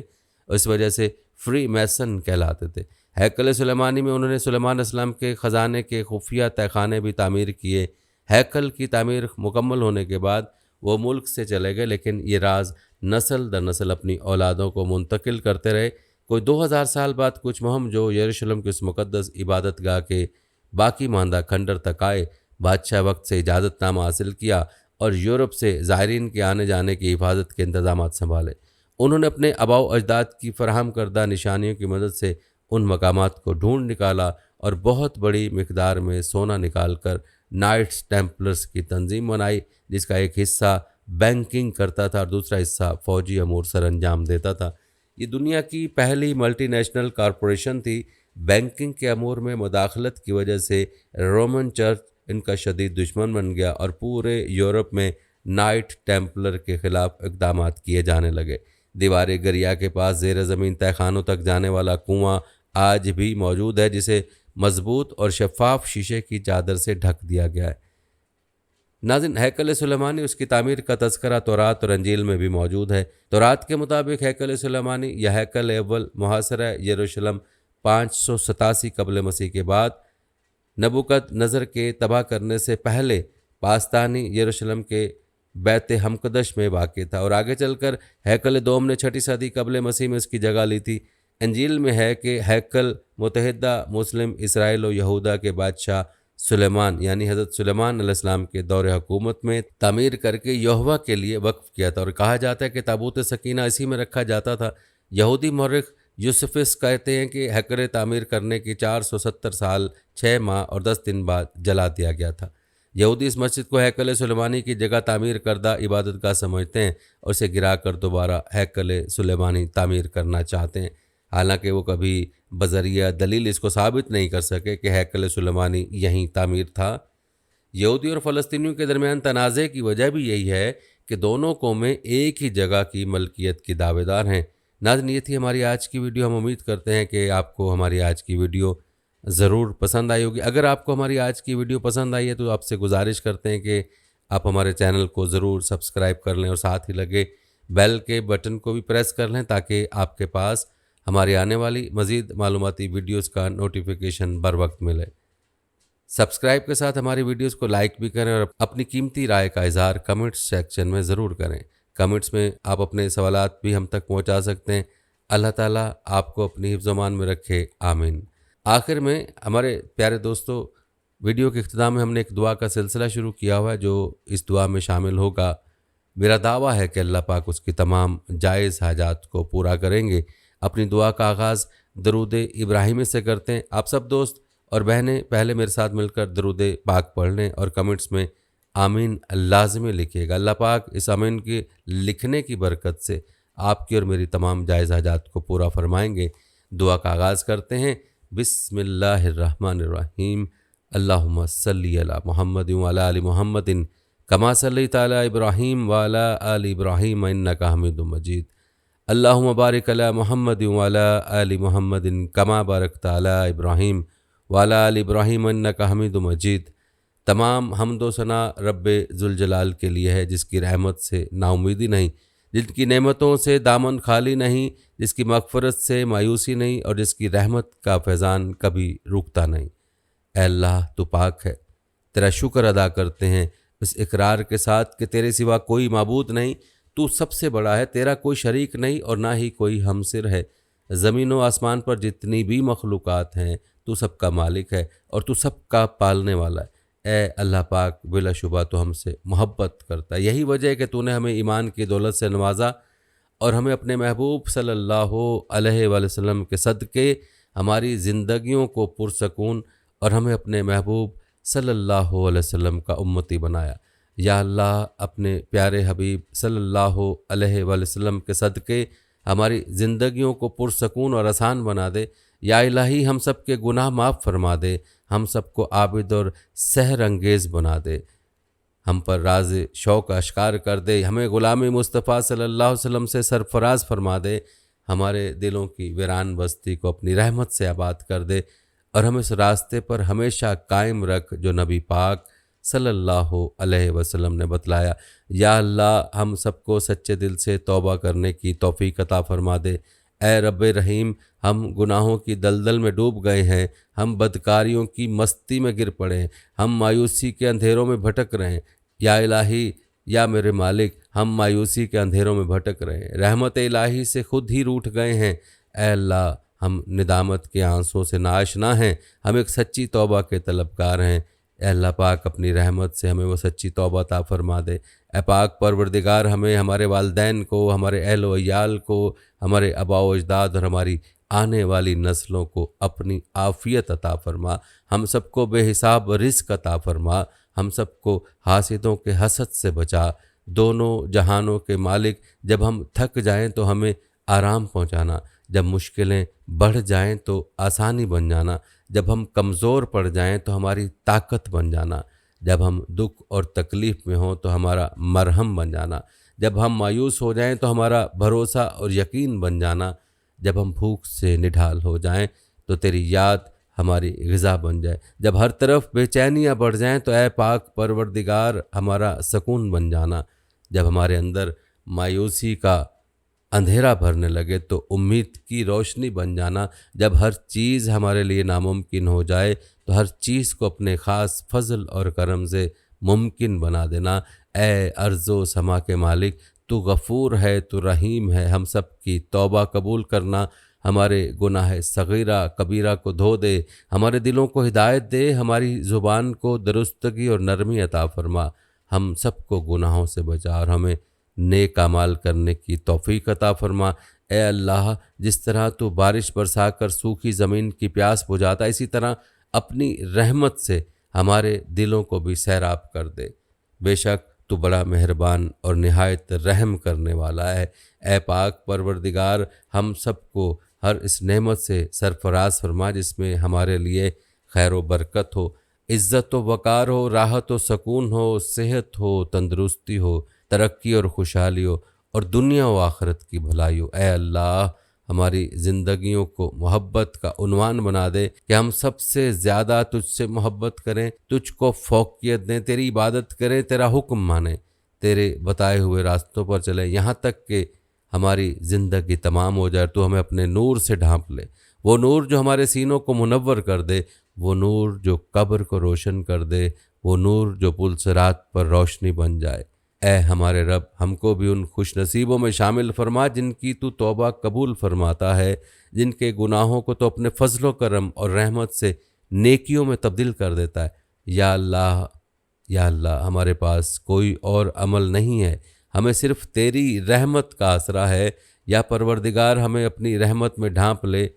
S1: اس وجہ سے فری میسن کہلاتے تھے۔ ہیکل سلیمانی میں انہوں نے سلیمان علیہ السلام کے خزانے کے خفیہ تہخانے بھی تعمیر کیے۔ ہیکل کی تعمیر مکمل ہونے کے بعد وہ ملک سے چلے گئے، لیکن یہ راز نسل در نسل اپنی اولادوں کو منتقل کرتے رہے۔ کوئی 2000 سال بعد کچھ مہم جو یروشلم کے اس مقدس عبادت گاہ کے باقی ماندہ کھنڈر تک آئے، بادشاہ وقت سے اجازت نامہ حاصل کیا اور یورپ سے زائرین کے آنے جانے کی حفاظت کے انتظامات سنبھالے۔ انہوں نے اپنے آباء و اجداد کی فراہم کردہ نشانیوں کی مدد سے ان مقامات کو ڈھونڈ نکالا اور بہت بڑی مقدار میں سونا نکال کر نائٹس ٹیمپلرز کی تنظیم بنائی، جس کا ایک حصہ بینکنگ کرتا تھا اور دوسرا حصہ فوجی امور سر انجام دیتا تھا۔ یہ دنیا کی پہلی ملٹی نیشنل کارپوریشن تھی۔ بینکنگ کے امور میں مداخلت کی وجہ سے رومن چرچ ان کا شدید دشمن بن گیا اور پورے یورپ میں نائٹ ٹیمپلر کے خلاف اقدامات کیے جانے لگے۔ دیوار گریا کے پاس زیر زمین تہہ خانوں تک جانے والا کنواں آج بھی موجود ہے، جسے مضبوط اور شفاف شیشے کی چادر سے ڈھک دیا گیا ہے۔ ناظرین، ہیکل سلیمانی، اس کی تعمیر کا تذکرہ تورات اور انجیل میں بھی موجود ہے۔ تورات کے مطابق ہیکل سلیمانی یا ہیکل اول محاصرہ یروشلم 587 قبل مسیح کے بعد نبوکد نظر کے تباہ کرنے سے پہلے پاستانی یروشلم کے بیت ہمقدش میں واقع تھا، اور آگے چل کر ہیکل دوم نے 6 صدی قبل مسیح میں اس کی جگہ لی تھی۔ انجیل میں ہے کہ ہیکل متحدہ مسلم اسرائیل و یہودا کے بادشاہ سلیمان یعنی حضرت سلیمان علیہ السلام کے دور حکومت میں تعمیر کر کے یہوہ کے لیے وقف کیا تھا، اور کہا جاتا ہے کہ تابوت سکینہ اسی میں رکھا جاتا تھا۔ یہودی مورخ یوسفس کہتے ہیں کہ ہیکل تعمیر کرنے کی 470 سال 6 ماہ اور 10 دن بعد جلا دیا گیا تھا۔ یہودی اس مسجد کو ہیکل سلیمانی کی جگہ تعمیر کردہ عبادت گاہ سمجھتے ہیں اور اسے گرا کر دوبارہ ہیکل سلیمانی تعمیر کرنا چاہتے ہیں، حالانکہ وہ کبھی بذریعہ دلیل اس کو ثابت نہیں کر سکے کہ ہیکل سلیمانی یہیں تعمیر تھا۔ یہودی اور فلسطینیوں کے درمیان تنازع کی وجہ بھی یہی ہے کہ دونوں قومیں ایک ہی جگہ کی ملکیت کی دعوے دار ہیں۔ ناظرین، یہ تھی ہماری آج کی ویڈیو۔ ہم امید کرتے ہیں کہ آپ کو ہماری آج کی ویڈیو ضرور پسند آئی ہوگی۔ اگر آپ کو ہماری آج کی ویڈیو پسند آئی ہے تو آپ سے گزارش کرتے ہیں کہ آپ ہمارے چینل کو ضرور سبسکرائب کر لیں اور ساتھ ہی لگے بیل کے بٹن کو بھی پریس کر لیں تاکہ آپ کے پاس ہماری آنے والی مزید معلوماتی ویڈیوز کا نوٹیفیکیشن بر وقت ملے۔ سبسکرائب کے ساتھ ہماری ویڈیوز کو لائک بھی کریں اور اپنی قیمتی رائے کا اظہار کمنٹس سیکشن میں ضرور کریں۔ کمنٹس میں آپ اپنے سوالات بھی ہم تک پہنچا سکتے ہیں۔ اللہ تعالیٰ آپ کو اپنی حفظ و امان میں رکھے، آمین۔ آخر میں ہمارے پیارے دوستو، ویڈیو کے اختتام میں ہم نے ایک دعا کا سلسلہ شروع کیا ہوا ہے جو اس دعا میں شامل ہوگا۔ میرا دعویٰ ہے کہ اللہ پاک اس کی تمام جائز حاجات کو پورا کریں گے۔ اپنی دعا کا آغاز درود ابراہیمی سے کرتے ہیں۔ آپ سب دوست اور بہنیں پہلے میرے ساتھ مل کر درود پاک پڑھ لیں اور کمنٹس میں آمین لازمی لکھیے گا۔ اللہ پاک اس آمین کے لکھنے کی برکت سے آپ کی اور میری تمام جائز حاجات کو پورا فرمائیں گے۔ دعا کا آغاز کرتے ہیں۔ بسم اللہ الرحمن الرحیم۔ اللہم صلی علی محمد وعلی آل محمد کما صلیت علی ابراہیم وعلی آل ابراہیم انک حمید مجید۔ اللہم بارک علی محمد وعلی آل محمد کما بارکت علی ابراہیم وعلی آل ابراہیم انک حمید مجید۔ تمام حمد و ثنا رب ذوالجلال کے لیے ہے، جس کی رحمت سے نا امیدی نہیں، جن کی نعمتوں سے دامن خالی نہیں، جس کی مغفرت سے مایوسی نہیں، اور جس کی رحمت کا فیضان کبھی رکتا نہیں۔ اے اللہ، تو پاک ہے، تیرا شکر ادا کرتے ہیں اس اقرار کے ساتھ کہ تیرے سوا کوئی معبود نہیں، تو سب سے بڑا ہے، تیرا کوئی شریک نہیں اور نہ ہی کوئی ہمسر ہے۔ زمین و آسمان پر جتنی بھی مخلوقات ہیں تو سب کا مالک ہے اور تو سب کا پالنے والا ہے۔ اے اللہ پاک، بلا شبہ تو ہم سے محبت کرتا ہے، یہی وجہ ہے کہ تو نے ہمیں ایمان کی دولت سے نوازا اور ہمیں اپنے محبوب صلی اللہ علیہ وآلہ وسلم کے صدقے ہماری زندگیوں کو پرسکون اور ہمیں اپنے محبوب صلی اللہ علیہ وسلم کا امتی بنایا۔ یا اللہ، اپنے پیارے حبیب صلی اللہ علیہ وآلہ وسلم کے صدقے ہماری زندگیوں کو پرسکون اور آسان بنا دے۔ یا الہی، ہم سب کے گناہ معاف فرما دے، ہم سب کو عابد اور سحر انگیز بنا دے، ہم پر راز شوق اشکار کر دے، ہمیں غلام مصطفیٰ صلی اللہ علیہ وسلم سے سرفراز فرما دے، ہمارے دلوں کی ویران بستی کو اپنی رحمت سے آباد کر دے اور ہم اس راستے پر ہمیشہ قائم رکھ جو نبی پاک صلی اللہ علیہ وسلم نے بتلایا۔ یا اللہ، ہم سب کو سچے دل سے توبہ کرنے کی توفیق عطا فرما دے۔ اے رب رحیم، ہم گناہوں کی دلدل میں ڈوب گئے ہیں، ہم بدکاریوں کی مستی میں گر پڑے ہیں، ہم مایوسی کے اندھیروں میں بھٹک رہے ہیں۔ یا الہی، یا میرے مالک، ہم مایوسی کے اندھیروں میں بھٹک رہے ہیں، رحمت الہی سے خود ہی روٹھ گئے ہیں۔ اے اللہ، ہم ندامت کے آنسوں سے ناآشنا ہیں، ہم ایک سچی توبہ کے طلبگار ہیں۔ اے اللہ پاک، اپنی رحمت سے ہمیں وہ سچی توبہ عطا فرما دے۔ اے پاک پروردگار، ہمیں، ہمارے والدین کو، ہمارے اہل و عیال کو، ہمارے آباء و اجداد اور ہماری آنے والی نسلوں کو اپنی عافیت عطا فرما، ہم سب کو بے حساب رزق عطا فرما، ہم سب کو حاسدوں کے حسد سے بچا۔ دونوں جہانوں کے مالک، جب ہم تھک جائیں تو ہمیں آرام پہنچانا، جب مشکلیں بڑھ جائیں تو آسانی بن جانا، جب ہم کمزور پڑ جائیں تو ہماری طاقت بن جانا، جب ہم دکھ اور تکلیف میں ہوں تو ہمارا مرہم بن جانا، جب ہم مایوس ہو جائیں تو ہمارا بھروسہ اور یقین بن جانا، جب ہم بھوک سے نڈھال ہو جائیں تو تیری یاد ہماری غذا بن جائے، جب ہر طرف بے چینیاں بڑھ جائیں تو اے پاک پروردگار ہمارا سکون بن جانا، جب ہمارے اندر مایوسی کا اندھیرا بھرنے لگے تو امید کی روشنی بن جانا، جب ہر چیز ہمارے لیے ناممکن ہو جائے تو ہر چیز کو اپنے خاص فضل اور کرم سے ممکن بنا دینا۔ اے ارض و سما کے مالک، تو غفور ہے، تو رحیم ہے، ہم سب کی توبہ قبول کرنا، ہمارے گناہ صغیرہ کبیرہ کو دھو دے، ہمارے دلوں کو ہدایت دے، ہماری زبان کو درستگی اور نرمی عطا فرما، ہم سب کو گناہوں سے بچا اور ہمیں نیک اعمال کرنے کی توفیق عطا فرما۔ اے اللہ، جس طرح تو بارش برسا کر سوکھی زمین کی پیاس بجھاتا، اسی طرح اپنی رحمت سے ہمارے دلوں کو بھی سیراب کر دے، بے شک تو بڑا مہربان اور نہایت رحم کرنے والا ہے۔ اے پاک پروردگار، ہم سب کو ہر اس نعمت سے سرفراز فرما جس میں ہمارے لیے خیر و برکت ہو، عزت و وقار ہو، راحت و سکون ہو، صحت ہو، تندرستی ہو، ترقی اور خوشحالی ہو، اور دنیا و آخرت کی بھلائی ہو۔ اے اللہ، ہماری زندگیوں کو محبت کا عنوان بنا دے کہ ہم سب سے زیادہ تجھ سے محبت کریں، تجھ کو فوقیت دیں، تیری عبادت کریں، تیرا حکم مانیں، تیرے بتائے ہوئے راستوں پر چلیں، یہاں تک کہ ہماری زندگی تمام ہو جائے تو ہمیں اپنے نور سے ڈھانپ لے، وہ نور جو ہمارے سینوں کو منور کر دے، وہ نور جو قبر کو روشن کر دے، وہ نور جو پل صراط پر روشنی بن جائے۔ اے ہمارے رب، ہم کو بھی ان خوش نصیبوں میں شامل فرما جن کی تو توبہ قبول فرماتا ہے، جن کے گناہوں کو تو اپنے فضل و کرم اور رحمت سے نیکیوں میں تبدیل کر دیتا ہے۔ یا اللہ، یا اللہ، ہمارے پاس کوئی اور عمل نہیں ہے، ہمیں صرف تیری رحمت کا آسرا ہے۔ یا پروردگار، ہمیں اپنی رحمت میں ڈھانپ لے،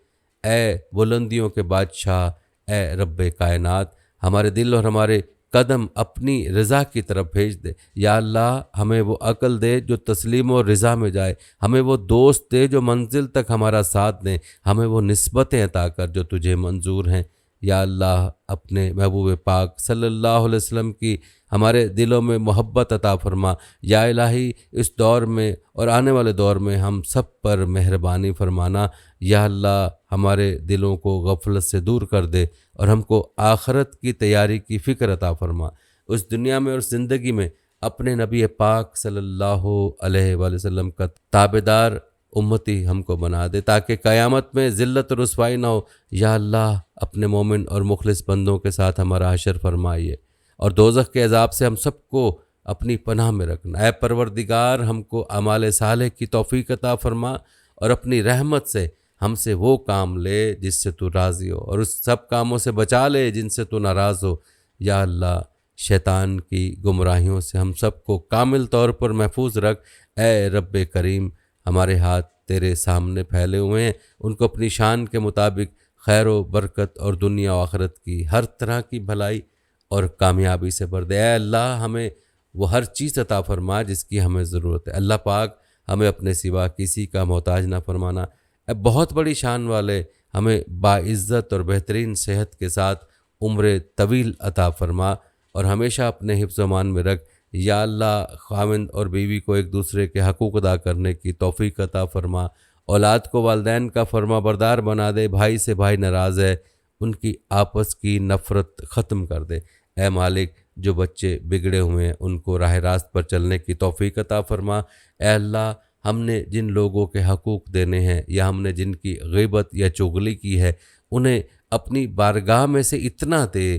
S1: اے بلندیوں کے بادشاہ، اے رب کائنات، ہمارے دل اور ہمارے قدم اپنی رضا کی طرف بھیج دے۔ یا اللہ، ہمیں وہ عقل دے جو تسلیم و رضا میں جائے، ہمیں وہ دوست دے جو منزل تک ہمارا ساتھ دیں، ہمیں وہ نسبتیں عطا کر جو تجھے منظور ہیں۔ یا اللہ، اپنے محبوب پاک صلی اللہ علیہ وسلم کی ہمارے دلوں میں محبت عطا فرما۔ یا الہی، اس دور میں اور آنے والے دور میں ہم سب پر مہربانی فرمانا۔ یا اللہ، ہمارے دلوں کو غفلت سے دور کر دے اور ہم کو آخرت کی تیاری کی فکر عطا فرما۔ اس دنیا میں اور زندگی میں اپنے نبی پاک صلی اللہ علیہ وآلہ وسلم کا تابعدار امتی ہم کو بنا دے تاکہ قیامت میں ذلت و رسوائی نہ ہو۔ یا اللہ، اپنے مومن اور مخلص بندوں کے ساتھ ہمارا حشر فرمائیے اور دوزخ کے عذاب سے ہم سب کو اپنی پناہ میں رکھنا۔ اے پروردگار، ہم کو اعمال صالح کی توفیق عطا فرما اور اپنی رحمت سے ہم سے وہ کام لے جس سے تو راضی ہو، اور اس سب کاموں سے بچا لے جن سے تو ناراض ہو۔ یا اللہ، شیطان کی گمراہیوں سے ہم سب کو کامل طور پر محفوظ رکھ۔ اے رب کریم، ہمارے ہاتھ تیرے سامنے پھیلے ہوئے ہیں، ان کو اپنی شان کے مطابق خیر و برکت اور دنیا و آخرت کی ہر طرح کی بھلائی اور کامیابی سے بھر دے۔ اے اللہ، ہمیں وہ ہر چیز عطا فرما جس کی ہمیں ضرورت ہے۔ اللہ پاک، ہمیں اپنے سوا کسی کا محتاج نہ فرمانا۔ اے بہت بڑی شان والے، ہمیں باعزت اور بہترین صحت کے ساتھ عمر طویل عطا فرما اور ہمیشہ اپنے حفظ و امان میں رکھ۔ یا اللہ، خاوند اور بیوی کو ایک دوسرے کے حقوق ادا کرنے کی توفیق عطا فرما، اولاد کو والدین کا فرما بردار بنا دے، بھائی سے بھائی ناراض ہے ان کی آپس کی نفرت ختم کر دے۔ اے مالک، جو بچے بگڑے ہوئے ہیں ان کو راہ راست پر چلنے کی توفیق عطا فرما۔ اے اللہ، ہم نے جن لوگوں کے حقوق دینے ہیں یا ہم نے جن کی غیبت یا چغلی کی ہے انہیں اپنی بارگاہ میں سے اتنا دے،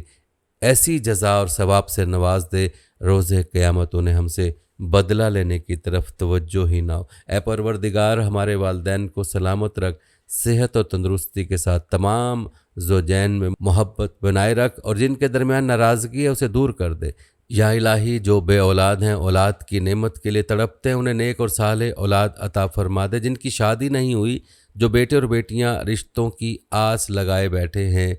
S1: ایسی جزا اور ثواب سے نواز دے، روز قیامت انہیں ہم سے بدلہ لینے کی طرف توجہ ہی نہ ہو۔ اے پروردگار، ہمارے والدین کو سلامت رکھ، صحت اور تندرستی کے ساتھ تمام زوجین میں محبت بنائے رکھ اور جن کے درمیان ناراضگی ہے اسے دور کر دے۔ یا الہی، جو بے اولاد ہیں، اولاد کی نعمت کے لیے تڑپتے ہیں، انہیں نیک اور صالح اولاد عطا فرما دے۔ جن کی شادی نہیں ہوئی، جو بیٹے اور بیٹیاں رشتوں کی آس لگائے بیٹھے ہیں،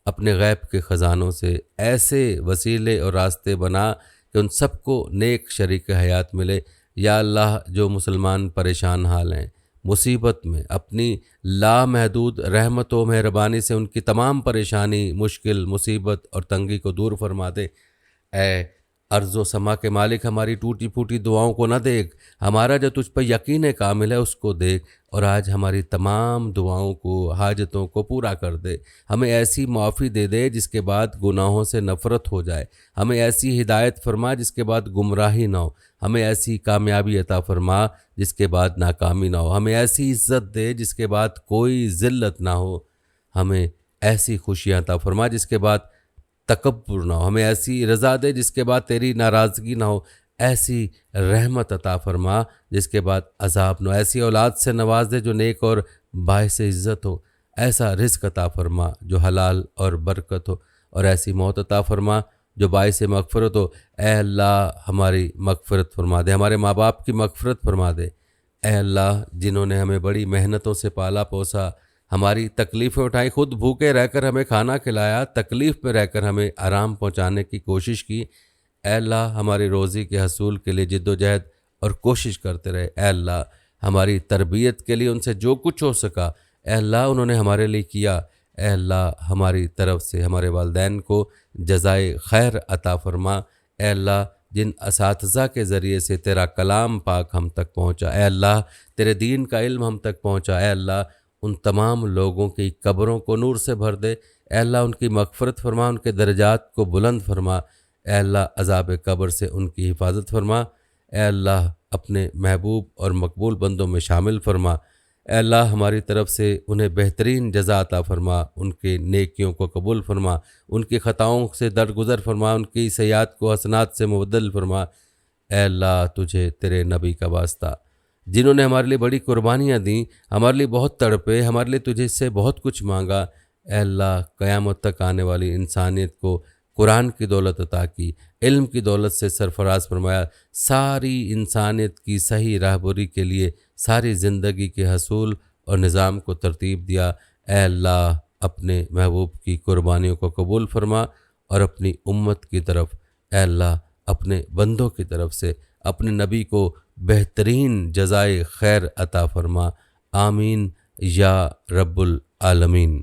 S1: اپنے غیب کے خزانوں سے ایسے وسیلے اور راستے بنا کہ ان سب کو نیک شریک حیات ملے۔ یا اللہ، جو مسلمان پریشان حال ہیں، مصیبت میں، اپنی لامحدود رحمت و مہربانی سے ان کی تمام پریشانی، مشکل، مصیبت اور تنگی کو دور فرما دے۔ اے ارض و سما کے مالک، ہماری ٹوٹی پھوٹی دعاؤں کو نہ دیکھ، ہمارا جو تجھ پر یقین کامل ہے اس کو دیکھ، اور آج ہماری تمام دعاؤں کو، حاجتوں کو پورا کر دے۔ ہمیں ایسی معافی دے دے جس کے بعد گناہوں سے نفرت ہو جائے، ہمیں ایسی ہدایت فرما جس کے بعد گمراہی نہ ہو، ہمیں ایسی کامیابی عطا فرما جس کے بعد ناکامی نہ ہو، ہمیں ایسی عزت دے جس کے بعد کوئی ذلت نہ ہو، ہمیں ایسی خوشیاں عطا فرما جس کے بعد تکبر نہ ہو، ہمیں ایسی رضا دے جس کے بعد تیری ناراضگی نہ ہو، ایسی رحمت عطا فرما جس کے بعد عذاب نہ ہو، ایسی اولاد سے نواز دے جو نیک اور باعث عزت ہو، ایسا رزق عطا فرما جو حلال اور برکت ہو، اور ایسی موت عطا فرما جو باعث مغفرت ہو۔ اے اللہ ہماری مغفرت فرما دے، ہمارے ماں باپ کی مغفرت فرما دے۔ اے اللہ جنہوں نے ہمیں بڑی محنتوں سے پالا پوسا، ہماری تکلیفیں اٹھائی، خود بھوکے رہ کر ہمیں کھانا کھلایا، تکلیف میں رہ کر ہمیں آرام پہنچانے کی کوشش کی، اے اللہ ہماری روزی کے حصول کے لیے جد و جہد اور کوشش کرتے رہے۔ اے اللہ ہماری تربیت کے لیے ان سے جو کچھ ہو سکا، اے اللہ انہوں نے ہمارے لیے کیا۔ اے اللہ ہماری طرف سے ہمارے والدین کو جزائے خیر عطا فرما۔ اے اللہ جن اساتذہ کے ذریعے سے تیرا کلام پاک ہم تک پہنچا، اے اللہ تیرے دین کا علم ہم تک پہنچا، اے اللہ ان تمام لوگوں کی قبروں کو نور سے بھر دے۔ اے اللہ ان کی مغفرت فرما، ان کے درجات کو بلند فرما۔ اے اللہ عذاب قبر سے ان کی حفاظت فرما۔ اے اللہ اپنے محبوب اور مقبول بندوں میں شامل فرما۔ اے اللہ ہماری طرف سے انہیں بہترین جزا عطا فرما، ان کے نیکیوں کو قبول فرما، ان کی خطاؤں سے درگزر فرما، ان کی سیئات کو حسنات سے مبدل فرما۔ اے اللہ تجھے تیرے نبی کا واسطہ، جنہوں نے ہمارے لیے بڑی قربانیاں دیں، ہمارے لیے بہت تڑپے، ہمارے لیے تجھے سے بہت کچھ مانگا، اے اللہ قیامت تک آنے والی انسانیت کو قرآن کی دولت عطا کی، علم کی دولت سے سرفراز فرمایا، ساری انسانیت کی صحیح راہبری کے لیے ساری زندگی کے حصول اور نظام کو ترتیب دیا۔ اے اللہ اپنے محبوب کی قربانیوں کو قبول فرما، اور اپنی امت کی طرف، اے اللہ اپنے بندوں کی طرف سے اپنے نبی کو بہترین جزائے خیر عطا فرما۔ آمین یا رب العالمین۔